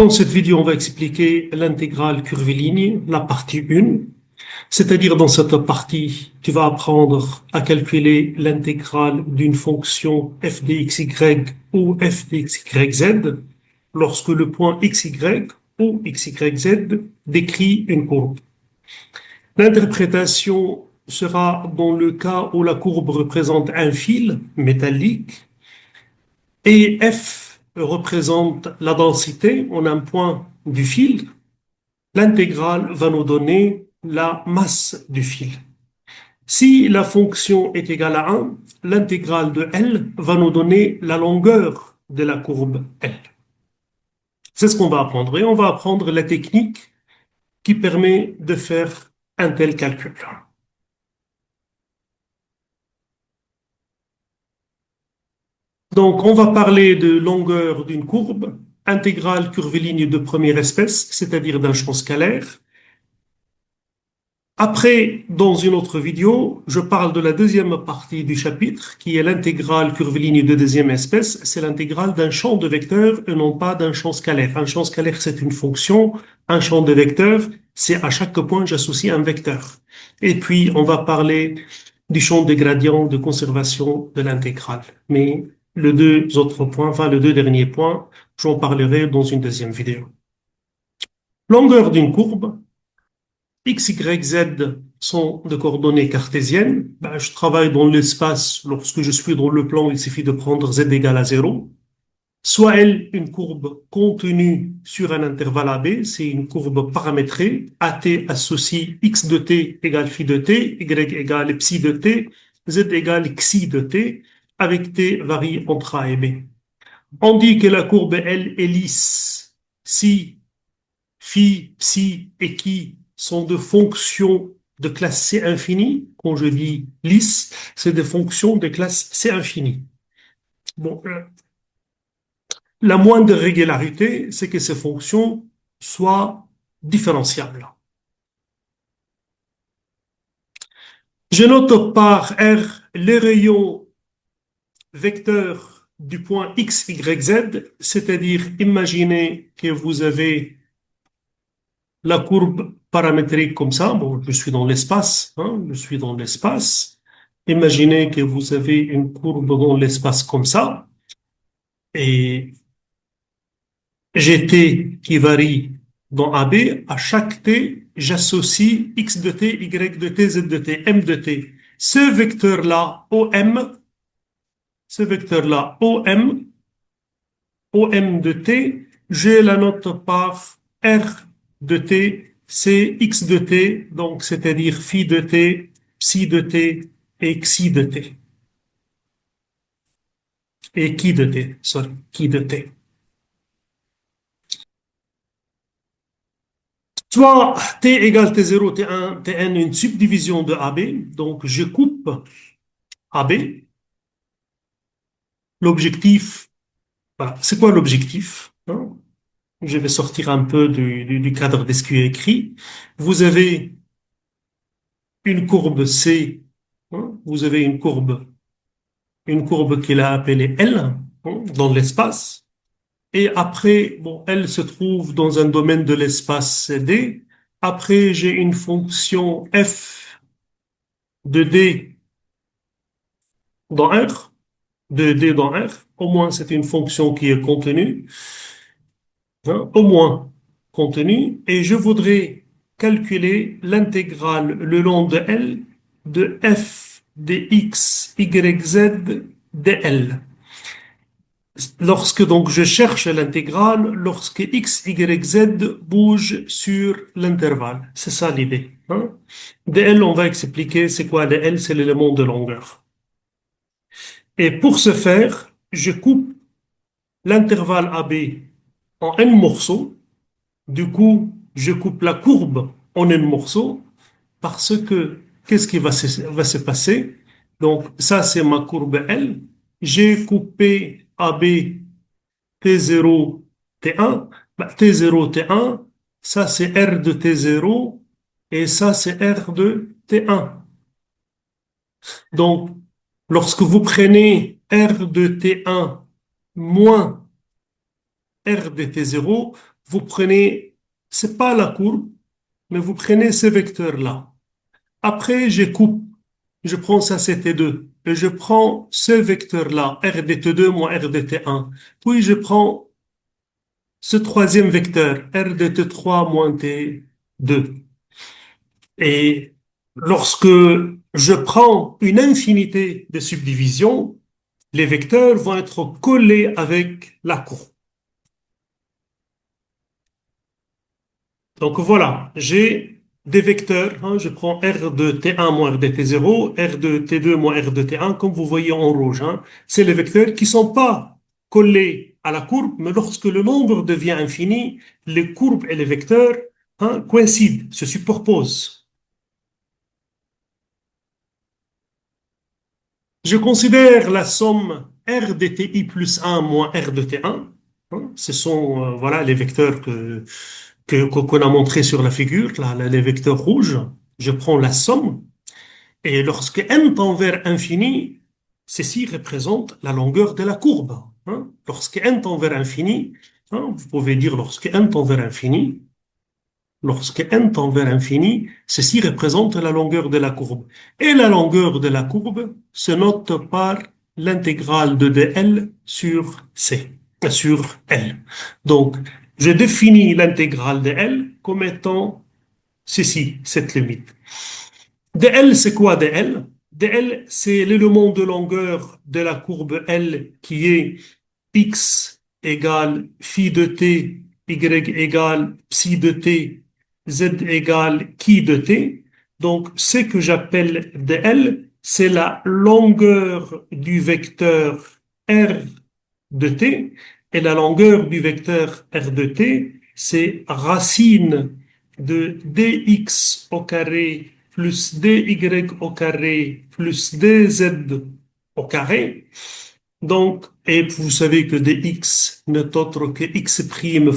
Dans cette vidéo, on va expliquer l'intégrale curviligne, la partie 1. C'est-à-dire, dans cette partie, tu vas apprendre à calculer l'intégrale d'une fonction f de xy ou f de xyz lorsque le point xy ou xyz décrit une courbe. L'interprétation sera dans le cas où la courbe représente un fil métallique et f représente la densité en un point du fil. L'intégrale va nous donner la masse du fil. Si la fonction est égale à 1, l'intégrale de L va nous donner la longueur de la courbe L. C'est ce qu'on va apprendre. Et on va apprendre la technique qui permet de faire un tel calcul. Donc, on va parler de longueur d'une courbe, intégrale curviligne de première espèce, c'est-à-dire d'un champ scalaire. Après, dans une autre vidéo, je parle de la deuxième partie du chapitre, qui est l'intégrale curviligne de deuxième espèce. C'est l'intégrale d'un champ de vecteurs et non pas d'un champ scalaire. Un champ scalaire, c'est une fonction. Un champ de vecteurs, c'est à chaque point, j'associe un vecteur. Et puis, on va parler du champ des gradients de conservation de l'intégrale. Mais les deux autres points, enfin, les deux derniers points, j'en parlerai dans une deuxième vidéo. Longueur d'une courbe. X, Y, Z sont de coordonnées cartésiennes. Ben, je travaille dans l'espace. Lorsque je suis dans le plan, il suffit de prendre Z égale à 0. Soit L, une courbe contenue sur un intervalle AB, c'est une courbe paramétrée. AT associe X de T égale phi de T, Y égale psi de T, Z égale xi de T, avec T varie entre A et B. On dit que la courbe L est lisse si phi, psi et chi sont de fonctions de classe C infinie. Quand je dis lisse, c'est des fonctions de classe C infinie. Bon, la moindre régularité, c'est que ces fonctions soient différenciables. Je note par R les rayons vecteurs du point X, Y, Z, c'est-à-dire imaginez que vous avez la courbe paramétrique comme ça. Bon, je suis dans l'espace, hein, je suis dans l'espace. Imaginez que vous avez une courbe dans l'espace comme ça, et GT qui varie dans AB. À chaque T, j'associe X de T, Y de T, Z de T, M de T. Ce vecteur-là, OM, OM de T, je la note par R de T, c'est X de T, donc c'est-à-dire phi de T, psi de T et xi de T. Et qui de T, sorry, qui de T. Soit T égale T0, T1, Tn, une subdivision de AB, donc je coupe AB. L'objectif, voilà, c'est quoi l'objectif, hein? Je vais sortir un peu du cadre de ce qui est écrit. Vous avez une courbe C, hein, vous avez une courbe qu'il a appelée L, hein, dans l'espace. Et après, bon, elle se trouve dans un domaine de l'espace D. Après, j'ai une fonction f de D dans R, de D dans R. Au moins, c'est une fonction qui est contenue, hein, au moins contenue. Et je voudrais calculer l'intégrale le long de L de f de x, y, z de L. Lorsque donc je cherche l'intégrale, lorsque x, y, z bouge sur l'intervalle. C'est ça l'idée, hein? dl, on va expliquer c'est quoi dl, c'est l'élément de longueur. Et pour ce faire, je coupe l'intervalle AB en n morceaux. Du coup, je coupe la courbe en n morceaux parce que qu'est-ce qui va se passer? Donc ça, c'est ma courbe L. J'ai coupé AB T0, T1, bah, T0, T1, ça c'est R de T0 et ça c'est R de T1. Donc, lorsque vous prenez R de T1 moins R de T0, vous prenez, c'est pas la courbe, mais vous prenez ces vecteurs-là. Après, je prends ça, c'est T2, et je prends ce vecteur-là, R de T2 moins R de T1. Puis je prends ce troisième vecteur, R de T3 moins T2. Et lorsque je prends une infinité de subdivisions, les vecteurs vont être collés avec la courbe. Donc voilà, j'ai des vecteurs, hein, je prends R de T1 moins R de T0, R de T2 moins R de T1, comme vous voyez en rouge. Hein, c'est les vecteurs qui ne sont pas collés à la courbe, mais lorsque le nombre devient infini, les courbes et les vecteurs coïncident, se superposent. Je considère la somme R de TI plus 1 moins R de T1. Hein, ce sont voilà, les vecteurs qu'on a montrés sur la figure, là, les vecteurs rouges. Je prends la somme. Et lorsque n tend vers infini, ceci représente la longueur de la courbe. Hein. Lorsque n tend vers infini, hein, vous pouvez dire lorsque n tend vers infini, lorsque n tend vers infini, ceci représente la longueur de la courbe. Et la longueur de la courbe se note par l'intégrale de dl sur c, sur l. Donc, je définis l'intégrale de l comme étant ceci, cette limite. dl, c'est quoi dl? dl, c'est l'élément de longueur de la courbe L qui est x égale phi de t, y égale psi de t, z égale chi de t. Donc, ce que j'appelle dl, c'est la longueur du vecteur r de t, et la longueur du vecteur r de t, c'est racine de dx au carré plus dy au carré plus dz au carré. Donc, et vous savez que dx n'est autre que x'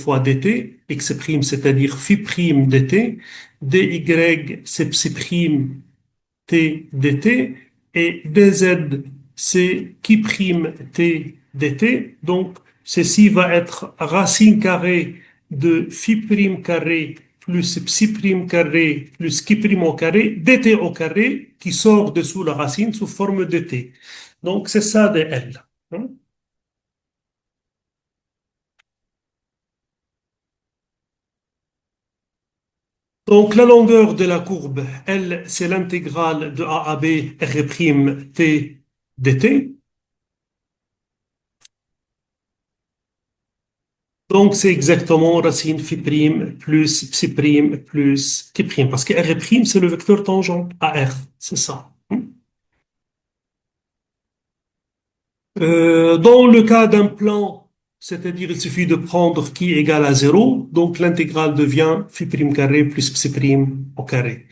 fois dt, x', c'est-à-dire phi' dt, dy, c'est psi' t dt, et dz, c'est chi' t dt. Donc, ceci va être racine carrée de phi' carré plus psi' carré plus chi' au carré, dt au carré, qui sort dessous la racine sous forme de t. Donc, c'est ça de L. Hein. Donc, la longueur de la courbe, L, c'est l'intégrale de A à B R' T dt. Donc, c'est exactement racine phi' plus psi' plus chi', parce que R', c'est le vecteur tangent à R, c'est ça. Dans le cas d'un plan, c'est-à-dire il suffit de prendre qui égale à zéro, donc l'intégrale devient phi' carré plus psi' au carré.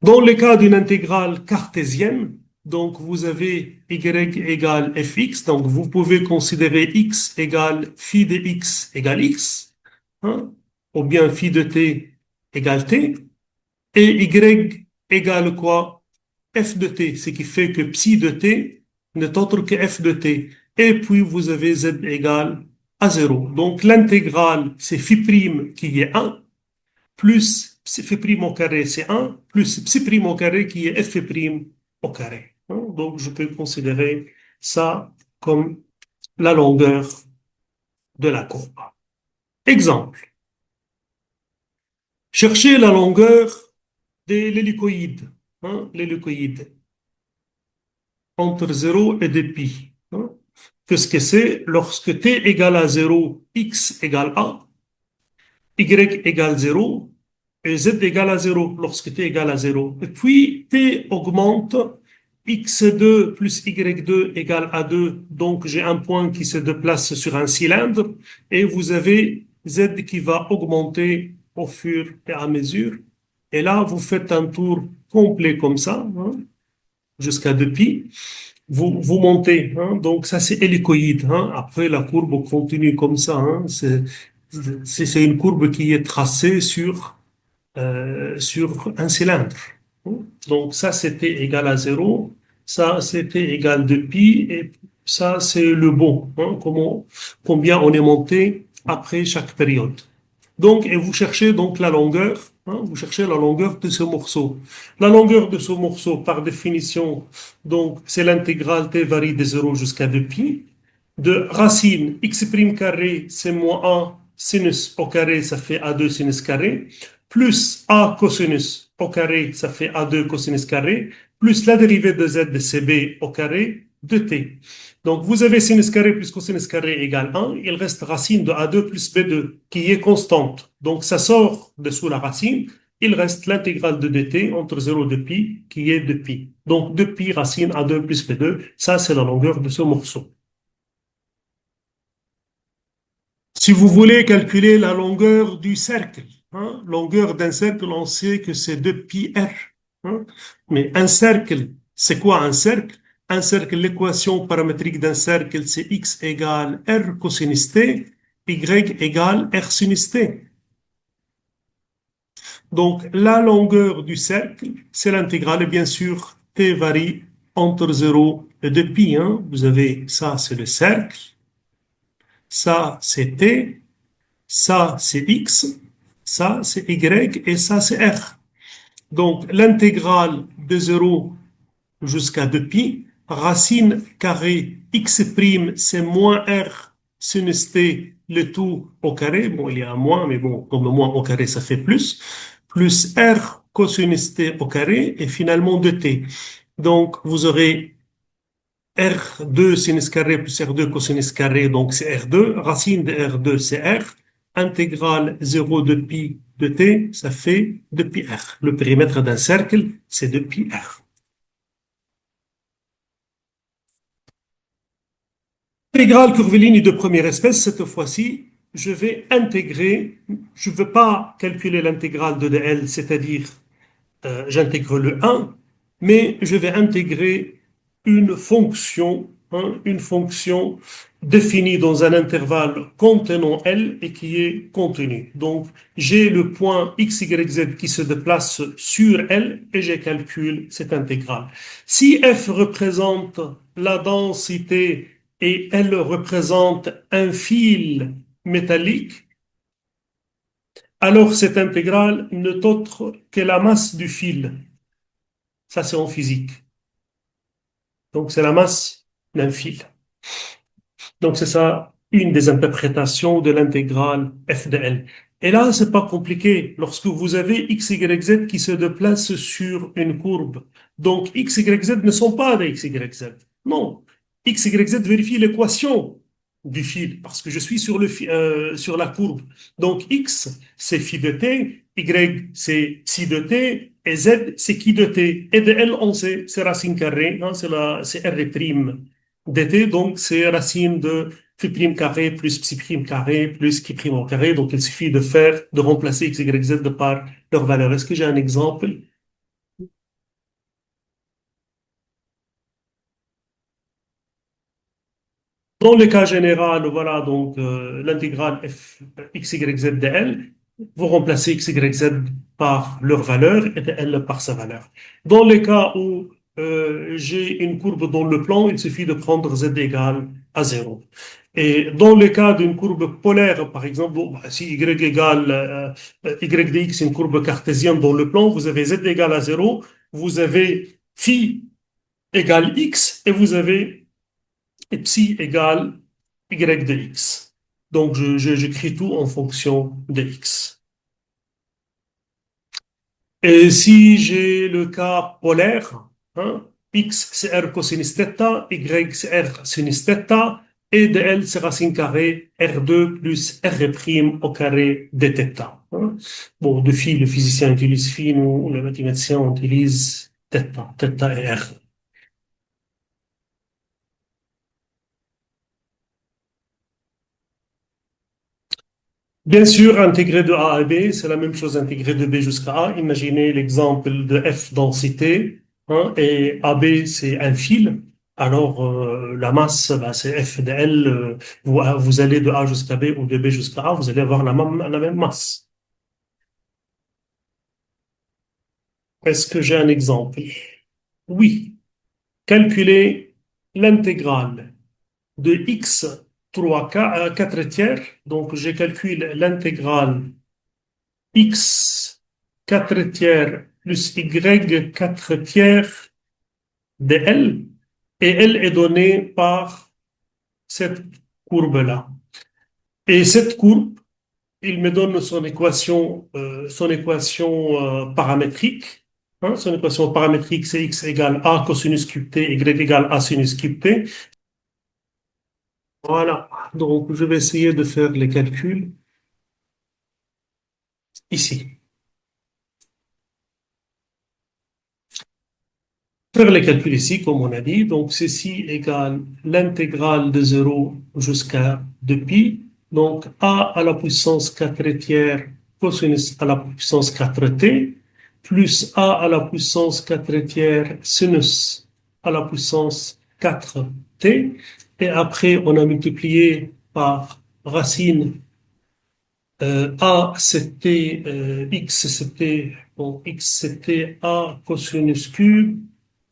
Dans le cas d'une intégrale cartésienne, donc vous avez y égale fx, donc vous pouvez considérer x égale phi de x égale x, hein, ou bien phi de t égale t, et y égale quoi? F de t, ce qui fait que psi de t n'est autre que f de t. Et puis vous avez z égale à zéro. Donc l'intégrale, c'est phi' qui est 1, plus phi' au carré, c'est 1, plus psi' au carré qui est f' au carré. Hein. Donc je peux considérer ça comme la longueur de la courbe. Exemple. Cherchez la longueur de l'hélicoïde. Hein, l'hélicoïde entre 0 et 2π. Hein. Qu'est-ce que c'est? Lorsque t égale à 0, x égale a, y égale 0 et z égale à 0 lorsque t égale à 0. Et puis t augmente, x2 plus y2 égale à 2, donc j'ai un point qui se déplace sur un cylindre, et vous avez z qui va augmenter au fur et à mesure. Et là, vous faites un tour complet comme ça, hein, jusqu'à 2π. Vous montez, hein, donc ça c'est hélicoïde. Hein. Après, la courbe continue comme ça. Hein. C'est une courbe qui est tracée sur un cylindre. Donc ça c'était égal à zéro, ça c'était égal de pi, et ça c'est le bon. Hein, combien on est monté après chaque période. Donc, et vous cherchez donc la longueur, hein, vous cherchez la longueur de ce morceau. La longueur de ce morceau, par définition, donc, c'est l'intégrale t varie de 0 jusqu'à 2pi. De racine x' carré, c'est moins 1 sinus au carré, ça fait A2 sinus carré, plus A cosinus au carré, ça fait A2 cosinus carré, plus la dérivée de z de cb au carré de t. Donc, vous avez sinus carré plus cosinus carré égale 1. Il reste racine de A2 plus B2 qui est constante. Donc, ça sort dessous la racine. Il reste l'intégrale de dt entre 0 et 2pi qui est 2pi. Donc, 2pi racine A2 plus B2, ça c'est la longueur de ce morceau. Si vous voulez calculer la longueur du cercle, hein, longueur d'un cercle, on sait que c'est 2pi r. Hein. Mais un cercle, c'est quoi un cercle? Un cercle, l'équation paramétrique d'un cercle, c'est x égale r cosinus t, y égale r sinus t. Donc, la longueur du cercle, c'est l'intégrale, et bien sûr, t varie entre 0 et 2pi. Hein. Vous avez ça, c'est le cercle, ça, c'est t, ça, c'est x, ça, c'est y, et ça, c'est r. Donc, l'intégrale de 0 jusqu'à 2pi, racine carrée x', c'est moins r sinus t, le tout au carré. Bon, il y a un moins, mais bon, comme le moins au carré, ça fait plus r cosinus t au carré, et finalement 2t. Donc, vous aurez R2 sinus carré plus R2 cosinus carré, donc c'est R2. Racine de R2, c'est R. Intégrale 0 de pi de t, ça fait 2 pi R. Le périmètre d'un cercle, c'est 2 pi R. Intégrale curviligne de première espèce, cette fois-ci, je vais intégrer, je ne veux pas calculer l'intégrale de dl, c'est-à-dire j'intègre le 1, mais je vais intégrer une fonction définie dans un intervalle contenant L et qui est contenue. Donc, j'ai le point x, y, z qui se déplace sur L et je calcule cette intégrale. Si f représente la densité et L représente un fil métallique, alors cette intégrale n'est autre que la masse du fil. Ça, c'est en physique. Donc, c'est la masse d'un fil. Donc, c'est ça une des interprétations de l'intégrale f de L. Et là, c'est pas compliqué. Lorsque vous avez x, y, z qui se déplacent sur une courbe, donc x, y, z ne sont pas des x, y, z. Non. X, y, z vérifie l'équation du fil parce que je suis sur la courbe. Donc, x, c'est phi de t, y, c'est psi de t, et z, c'est qui de t. Et de L, on sait, c'est racine carrée, hein, c'est r' dt, donc c'est racine de phi prime carré plus psi prime carré plus qui prime au carré. Donc il suffit de remplacer x, y, z de par leur valeur. Est-ce que j'ai un exemple? Dans le cas général, voilà, donc l'intégrale f x, y, z de L, vous remplacez x, y, z par leur valeur et de L par sa valeur. Dans le cas où j'ai une courbe dans le plan, il suffit de prendre z égale à 0. Et dans le cas d'une courbe polaire, par exemple, bon, bah, si y égale y de x, une courbe cartésienne dans le plan, vous avez z égale à 0, vous avez phi égale x et vous avez et psi égale y de x. Donc, j'écris tout en fonction de x. Et si j'ai le cas polaire, hein, x c'est r cosinus θ, y c'est r sinus θ, et de L c'est racine carrée R2 plus R' au carré de θ. Hein. Bon, de phi, le physicien utilise phi, nous, les mathématiciens, on utilise θ, θ et R. Bien sûr, intégrer de A à B, c'est la même chose intégrer de B jusqu'à A. Imaginez l'exemple de F densité, hein, et AB c'est un fil. Alors la masse, bah, c'est F de L. Vous allez de A jusqu'à B ou de B jusqu'à A, vous allez avoir la même masse. Est-ce que j'ai un exemple? Oui. Calculer l'intégrale de x 4 tiers. Donc, je calcule l'intégrale x 4 tiers plus y 4 tiers de L, et L est donnée par cette courbe-là. Et cette courbe, il me donne son équation paramétrique. Hein, son équation paramétrique, c'est x égale a cosinus cube t, y égale a sinus cube t. Voilà. Donc, je vais essayer de faire les calculs ici. Faire les calculs ici, comme on a dit. Donc, ceci égale l'intégrale de 0 jusqu'à 2pi. Donc, a à la puissance 4 tiers cosinus à la puissance 4t, plus a à la puissance 4 tiers sinus à la puissance 4t. Et après, on a multiplié par racine. A, c'était x, c'était a cosinus cube.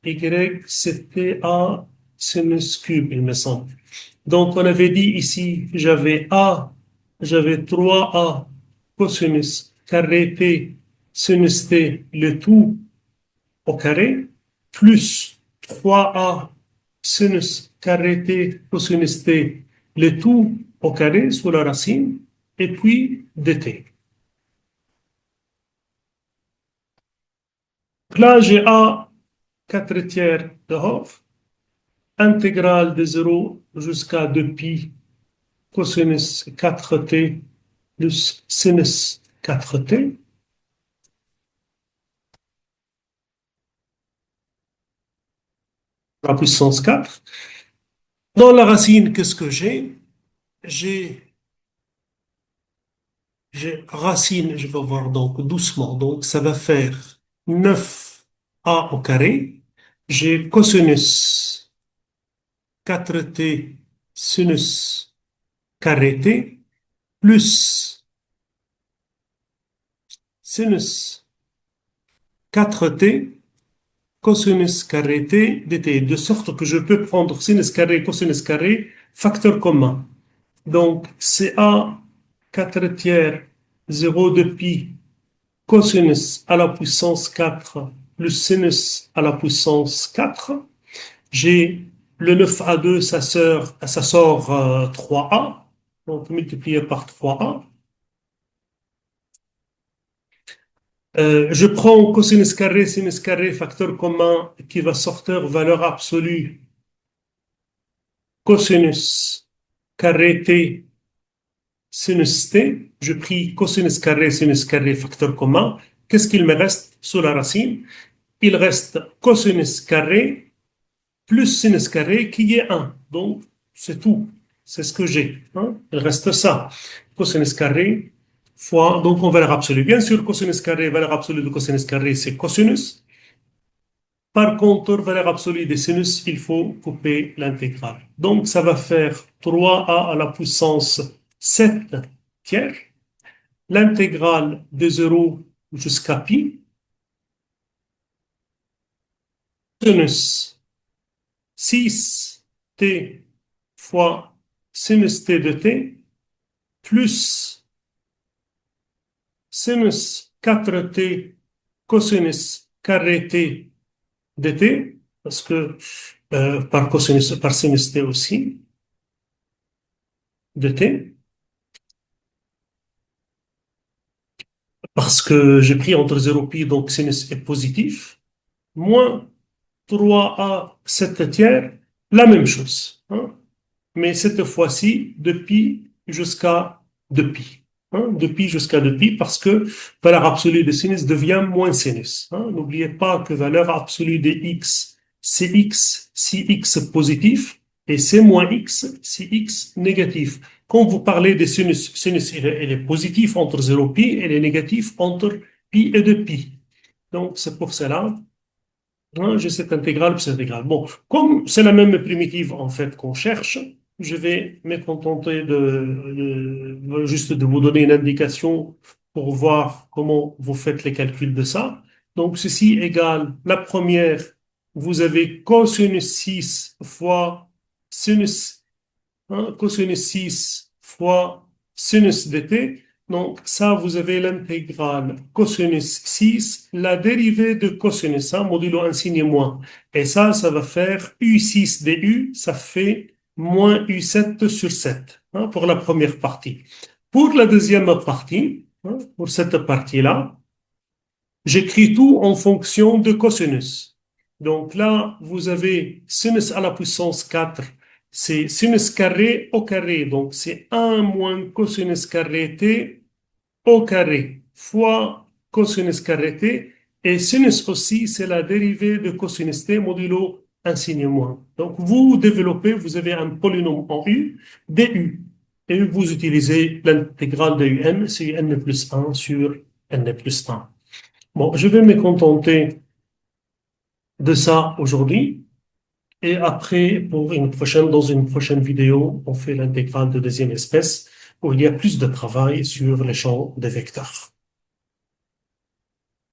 Y, c'était A sinus cube, il me semble. Donc, on avait dit ici, j'avais 3A cosinus carré T sinus T, le tout au carré, plus 3A sinus carré T cosinus T, le tout au carré sous la racine, et puis dt. Donc là, j'ai A 4 tiers de Hoff, intégrale de 0 jusqu'à 2pi cosinus 4t plus sinus 4t, la puissance 4. Dans la racine, qu'est-ce que j'ai? J'ai j'ai racine, je vais voir donc doucement, donc ça va faire 9a au carré. J'ai cosinus 4t sinus carré t plus sinus 4t cosinus carré t dt, de sorte que je peux prendre sinus carré, cosinus carré, facteur commun. Donc, c'est a 4 tiers 0 de pi cosinus à la puissance 4 plus sinus à la puissance 4. J'ai le 9a2, ça sort 3a, donc multiplié par 3a. Je prends cosinus carré, sinus carré, facteur commun qui va sortir valeur absolue cosinus carré t sinus t. Je pris cosinus carré, sinus carré, facteur commun. Qu'est-ce qu'il me reste sous la racine? Il reste cosinus carré plus sinus carré qui est 1. Donc, c'est tout. C'est ce que j'ai. Hein? Il reste ça. Cosinus carré fois, donc en valeur absolue. Bien sûr, cosinus carré, valeur absolue de cosinus carré, c'est cosinus. Par contre, valeur absolue des sinus, il faut couper l'intégrale. Donc, ça va faire 3a à la puissance 7 tiers, l'intégrale de 0 jusqu'à pi, sinus 6t fois sinus t de t, plus sinus 4t cosinus carré t de t, parce que par sinus t aussi, de t, parce que j'ai pris entre 0 pi, donc sinus est positif, moins 3a 7 tiers, la même chose. Hein, mais cette fois-ci, de pi jusqu'à 2pi. Hein, de pi jusqu'à 2pi, parce que valeur absolue de sinus devient moins sinus. Hein. N'oubliez pas que valeur absolue de x, c'est x si x positif, et c'est moins x si x négatif. Quand vous parlez de sinus, sinus il est positif entre 0 pi, et il est négatif entre pi et 2pi. Donc, c'est pour cela, hein, j'ai cette intégrale puis cette intégrale. Bon, comme c'est la même primitive en fait qu'on cherche, je vais me contenter juste de vous donner une indication pour voir comment vous faites les calculs de ça. Donc, ceci égale la première, vous avez cosinus 6 fois sinus, hein, cosinus 6 fois sinus dt. Donc, ça, vous avez l'intégrale cosinus 6, la dérivée de cosinus, ça, modulo 1 signe moins. Et ça va faire U6 du, ça fait moins U7 sur 7, hein, pour la première partie. Pour la deuxième partie, hein, pour cette partie-là, j'écris tout en fonction de cosinus. Donc là, vous avez sinus à la puissance 4, c'est sinus carré au carré. Donc c'est 1 moins cosinus carré t au carré fois cosinus carré t. Et sinus aussi, c'est la dérivée de cosinus t modulo 1 signe moins. Donc vous développez, vous avez un polynôme en u, du. Et vous utilisez l'intégrale de un, c'est n plus 1 sur n plus 1. Bon, je vais me contenter de ça aujourd'hui. Et après, dans une prochaine vidéo, on fait l'intégrale de deuxième espèce où il y a plus de travail sur les champs des vecteurs.